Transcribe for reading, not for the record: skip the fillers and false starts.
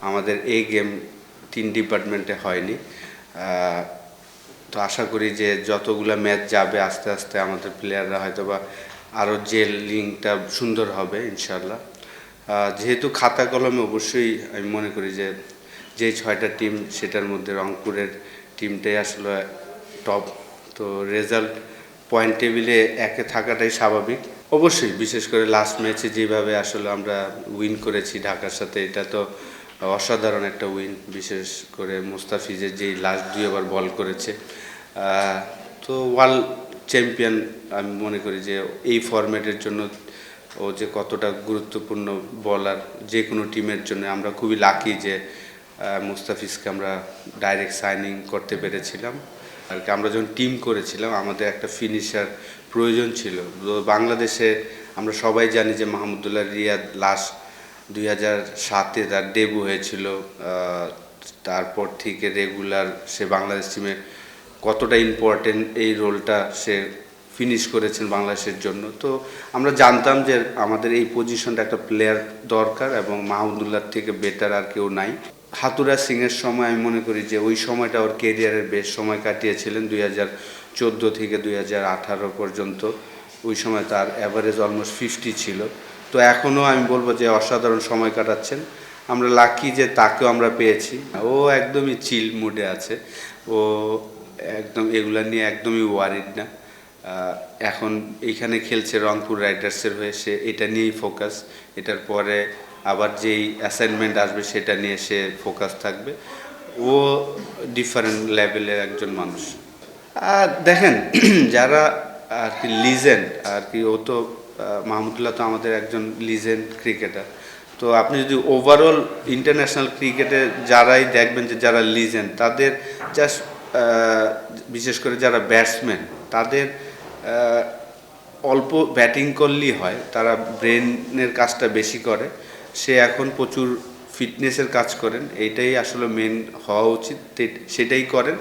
আমাদের এই গেম 3 ডিপার্টমেন্টে হয়নি। তো আশা করি যে যতগুলা ম্যাচ যাবে আস্তে আস্তে আমাদের প্লেয়াররা হয়তোবা আরও যে লিঙ্কটা সুন্দর হবে ইনশাল্লাহ। যেহেতু খাতা কলমে অবশ্যই আমি মনে করি যে যে 6টা টিম সেটার মধ্যে রংপুরের টিমটাই আসলে টপ। তো রেজাল্ট পয়েন্ট টেবিলে একে থাকাটাই স্বাভাবিক। অবশ্যই বিশেষ করে লাস্ট ম্যাচে যেভাবে আসলে আমরা উইন করেছি ঢাকার সাথে, এটা তো অসাধারণ একটা উইন। বিশেষ করে মুস্তাফিজের যেই লাস্ট 2 ওভার বল করেছে, তো ওয়ার্ল্ড চ্যাম্পিয়ন আমি মনে করি যে এই ফরম্যাটের জন্য ও যে কতটা গুরুত্বপূর্ণ বলার যে কোনো টিমের জন্য। আমরা খুবই লাকি যে মুস্তাফিজকে আমরা ডাইরেক্ট সাইনিং করতে পেরেছিলাম। আর কি আমরা যখন টিম করেছিলাম আমাদের একটা ফিনিশার প্রয়োজন ছিল। তো বাংলাদেশে আমরা সবাই জানি যে মাহমুদুল্লাহ রিয়াদ লাস্ট 2007-এ তার ডেবু হয়েছিল। তারপর থেকে রেগুলার সে বাংলাদেশ টিমে কতটা ইম্পর্টেন্ট এই রোলটা সে ফিনিশ করেছেন বাংলাদেশের জন্য। তো আমরা জানতাম যে আমাদের এই পজিশনটা একটা প্লেয়ার দরকার এবং মাহমুদুল্লাহর থেকে বেটার আর কেউ নাই। হাতুরা সিংয়ের সময় আমি মনে করি যে ওই সময়টা ওর কেরিয়ারের বেস্ট সময় কাটিয়েছিলেন 2014 থেকে 2018 পর্যন্ত। ওই সময় তার অ্যাভারেজ অলমোস্ট 50 ছিল। তো এখনও আমি বলবো যে অসাধারণ সময় কাটাচ্ছেন। আমরা লাকি যে তাকেও আমরা পেয়েছি। ও একদমই চিল মুডে আছে। ও একদম এগুলা নিয়ে একদমই ওয়ারিড না। এখন এইখানে খেলছে রংপুর রাইডার্সের হয়ে, সে এটা নিয়েই ফোকাস। এটার পরে আবার যেই অ্যাসাইনমেন্ট আসবে সেটা নিয়ে সে ফোকাস থাকবে। ও ডিফারেন্ট লেভেলের একজন মানুষ। দেখেন যারা আর কি লিজেন্ড আর কি, ও তো মাহমুদুল্লাহ তো আমাদের একজন লিজেন্ড ক্রিকেটার। তো আপনি যদি ওভারঅল ইন্টারন্যাশনাল ক্রিকেটে যারাই দেখবেন যে যারা লিজেন্ড, তাদের জাস্ট বিশেষ করে যারা ব্যাটসম্যান, তাদের অল্প ব্যাটিং করলেই হয়, তারা ব্রেনের কাজটা বেশি করে। সে এখন প্রচুর ফিটনেসের কাজ করেন, এইটাই আসলে মেন হওয়া উচিত, সেটাই করেন।